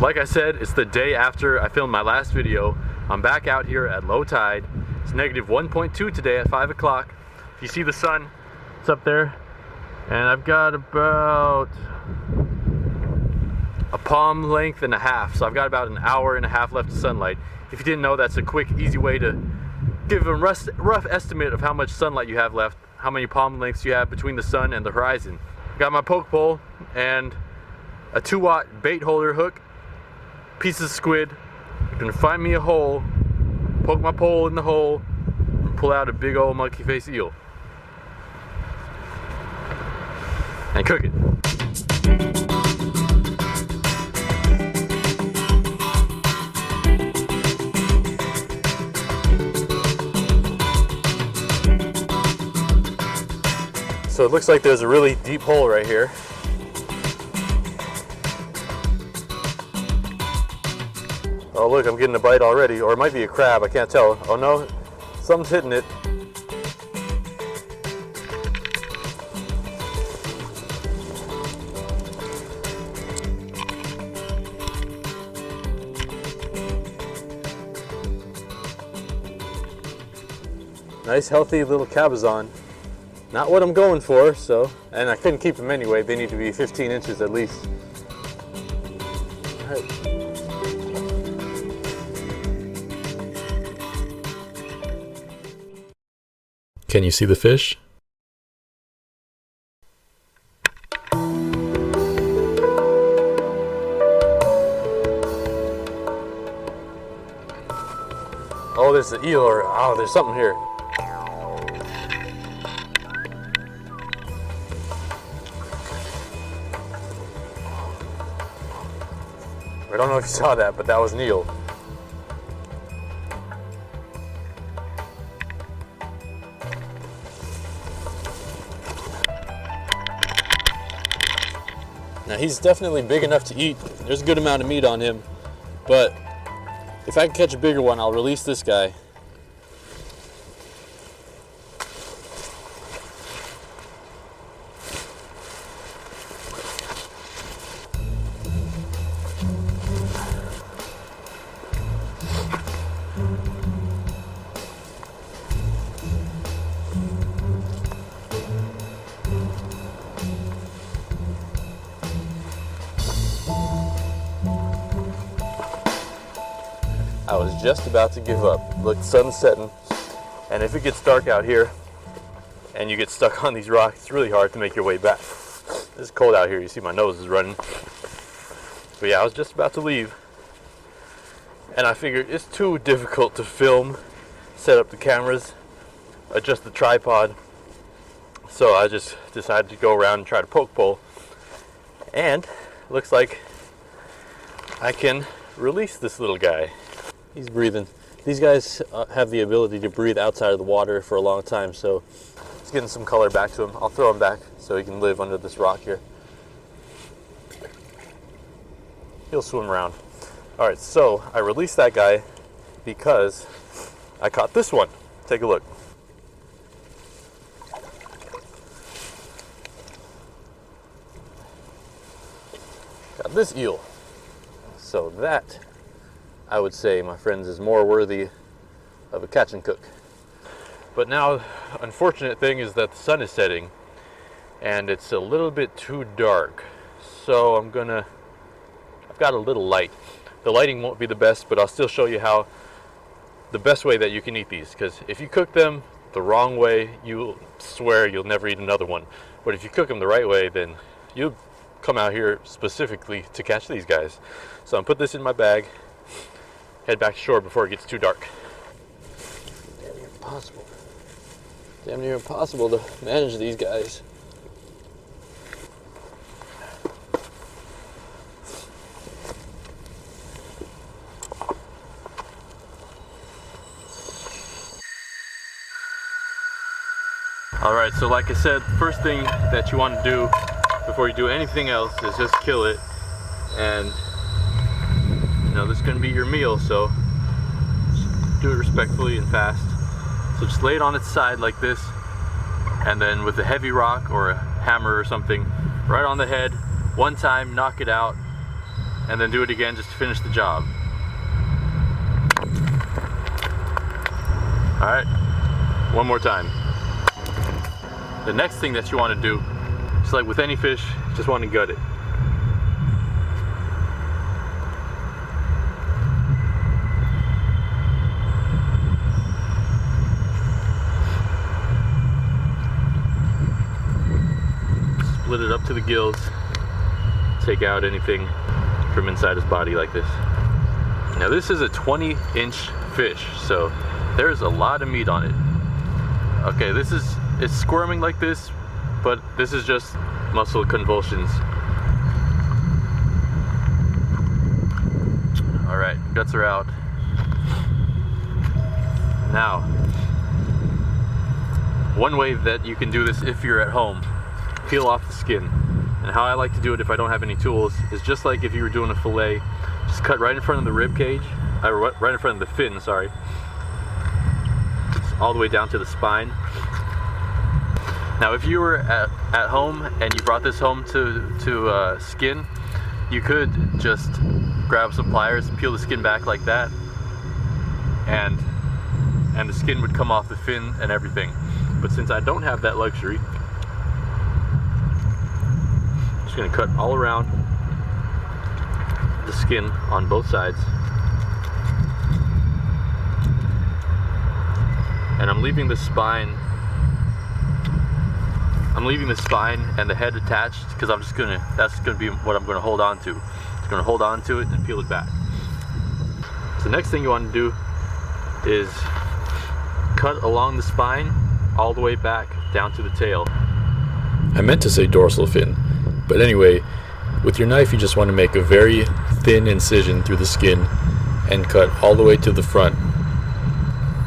Like I said, it's the day after I filmed my last video. I'm back out here at low tide. It's negative 1.2 today at 5 o'clock. If you see the sun, it's up there. And I've got about a palm length and a half. So I've got about an hour and a half left of sunlight. If you didn't know, that's a quick, easy way to give a rough estimate of how much sunlight you have left, how many palm lengths you have between the sun and the horizon. I've got my poke pole and a 2-watt bait holder hook, pieces of squid. I'm gonna find me a hole, poke my pole in the hole, and pull out a big old monkey face eel. And cook it. So it looks like there's a really deep hole right here. Oh look, I'm getting a bite already, or it might be a crab, I can't tell. Oh no, something's hitting it. Nice healthy little cabezon. Not what I'm going for, so, and I couldn't keep them anyway. They need to be 15 inches at least. All right. Can you see the fish? Oh, there's the eel, or oh, there's something here. I don't know if you saw that, but that was an eel. Now he's definitely big enough to eat. There's a good amount of meat on him, but if I can catch a bigger one, I'll release this guy. I was just about to give up. Look, the sun's setting, and if it gets dark out here and you get stuck on these rocks, it's really hard to make your way back. It's cold out here. You see my nose is running. But yeah, I was just about to leave, and I figured it's too difficult to film, set up the cameras, adjust the tripod, so I just decided to go around and try to poke pole, and looks like I can release this little guy. He's breathing. These guys have the ability to breathe outside of the water for a long time, so it's getting some color back to him. I'll throw him back so he can live under this rock here. He'll swim around. All right, so I released that guy because I caught this one. Take a look. Got this eel. So that, I would say, my friends, is more worthy of a catch and cook. But now, unfortunate thing is that the sun is setting and it's a little bit too dark. So I've got a little light. The lighting won't be the best, but I'll still show you how the best way that you can eat these, because if you cook them the wrong way, you'll swear you'll never eat another one. But if you cook them the right way, then you'll come out here specifically to catch these guys. So I'm put this in my bag, head back to shore before it gets too dark. Damn near impossible. Damn near impossible to manage these guys. Alright, so like I said, first thing that you want to do before you do anything else is just kill it. And you know, this is going to be your meal, so do it respectfully and fast. So just lay it on its side like this, and then with a heavy rock or a hammer or something right on the head, one time, knock it out, and then do it again just to finish the job. All right, one more time. The next thing that you want to do, just like with any fish, just want to gut it. Split it up to the gills, take out anything from inside his body like this. Now this is a 20-inch fish, so there's a lot of meat on it. Okay, it's squirming like this, but this is just muscle convulsions. All right, guts are out. Now, one way that you can do this if you're at home, peel off the skin. And how I like to do it if I don't have any tools is just like if you were doing a fillet, just cut right in front of the rib cage, right in front of the fin, sorry. Just all the way down to the spine. Now if you were at home and you brought this home to skin, you could just grab some pliers and peel the skin back like that, and the skin would come off the fin and everything. But since I don't have that luxury, I'm just going to cut all around the skin on both sides, and I'm leaving the spine and the head attached, because that's gonna be what I'm gonna hold on to. Just gonna hold on to it and peel it back. So the next thing you want to do is cut along the spine all the way back down to the tail. I meant to say dorsal fin, but anyway, with your knife you just want to make a very thin incision through the skin and cut all the way to the front.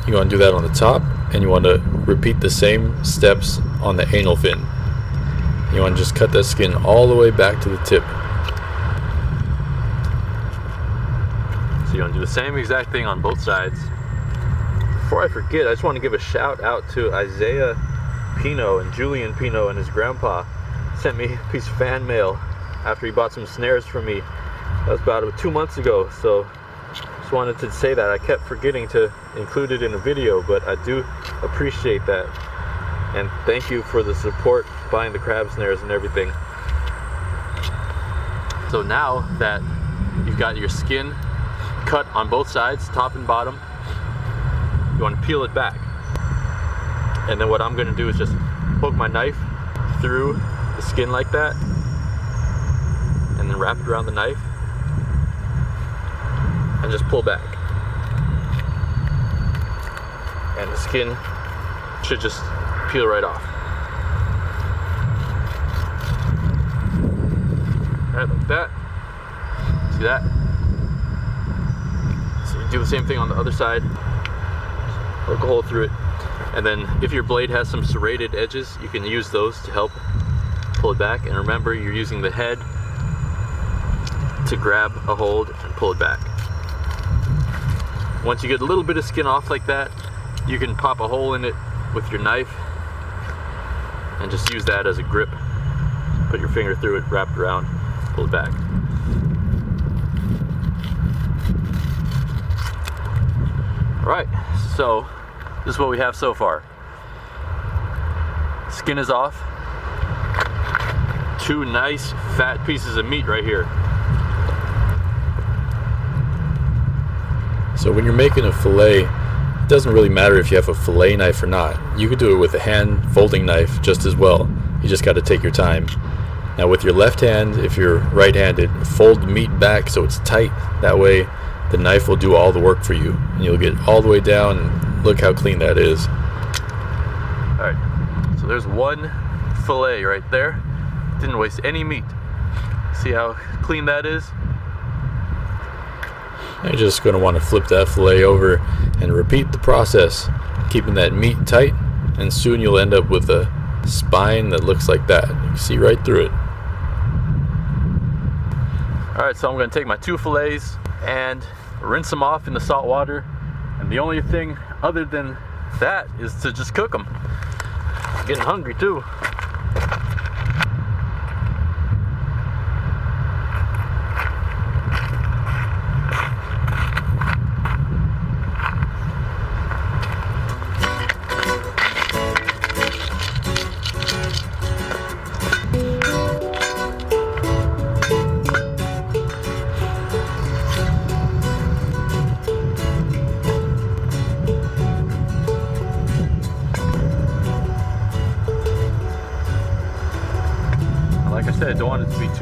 You want to do that on the top, and you want to repeat the same steps on the anal fin. You want to just cut that skin all the way back to the tip. So you want to do the same exact thing on both sides. Before I forget, I just want to give a shout out to Isaiah Pino and Julian Pino and his grandpa. Sent me a piece of fan mail after he bought some snares from me. That was about 2 months ago, so just wanted to say that. I kept forgetting to include it in a video, but I do appreciate that. And thank you for the support, buying the crab snares and everything. So now that you've got your skin cut on both sides, top and bottom, you want to peel it back. And then what I'm going to do is just poke my knife through the skin like that, and then wrap it around the knife and just pull back. And the skin should just peel right off. Alright, like that. See that? So you do the same thing on the other side. Poke a hole through it. And then if your blade has some serrated edges, you can use those to help pull it back. And remember, you're using the head to grab a hold and pull it back. Once you get a little bit of skin off like that, you can pop a hole in it with your knife and just use that as a grip. Put your finger through it, wrap it around, pull it back. Alright, so this is what we have so far. Skin is off. 2 nice fat pieces of meat right here. So when you're making a fillet, it doesn't really matter if you have a fillet knife or not. You could do it with a hand folding knife just as well. You just got to take your time. Now with your left hand, if you're right-handed, fold the meat back so it's tight. That way the knife will do all the work for you, and you'll get all the way down, and look how clean that is. Alright, so there's one fillet right there. Didn't waste any meat. See how clean that is? You're just going to want to flip that fillet over and repeat the process, keeping that meat tight, and soon you'll end up with a spine that looks like that. You can see right through it. Alright, so I'm going to take my 2 fillets and rinse them off in the salt water, and the only thing other than that is to just cook them. I'm getting hungry too.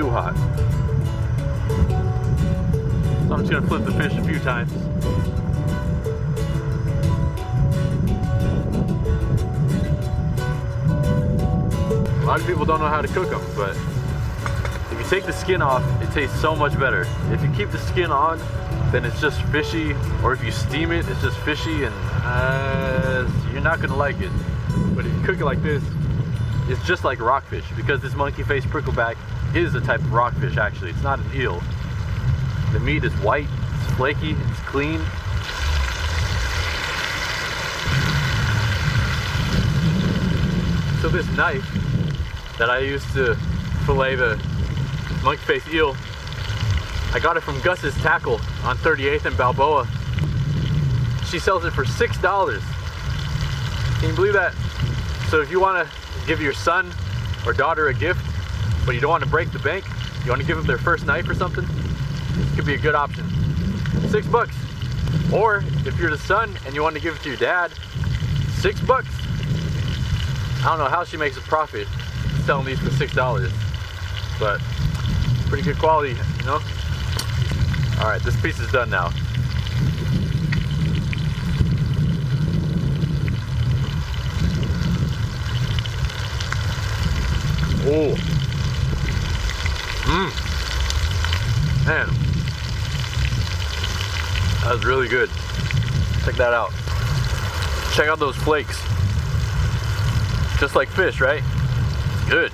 too hot. So I'm just gonna flip the fish a few times. A lot of people don't know how to cook them, but if you take the skin off, it tastes so much better. If you keep the skin on, then it's just fishy, or if you steam it, it's just fishy, and you're not gonna like it. But if you cook it like this, it's just like rockfish, because this monkey face prickleback is a type of rockfish actually. It's not an eel. The meat is white, it's flaky, it's clean. So this knife that I used to fillet the monkey face eel, I got it from Gus's Tackle on 38th and Balboa. She sells it for $6. Can you believe that? So if you want to give your son or daughter a gift, but you don't want to break the bank, you want to give them their first knife or something, this could be a good option. $6. Or if you're the son and you want to give it to your dad, $6. I don't know how she makes a profit selling these for $6, but pretty good quality, you know? All right, this piece is done now. Oh, man, that was really good. Check that out. Check out those flakes. Just like fish, right? It's good.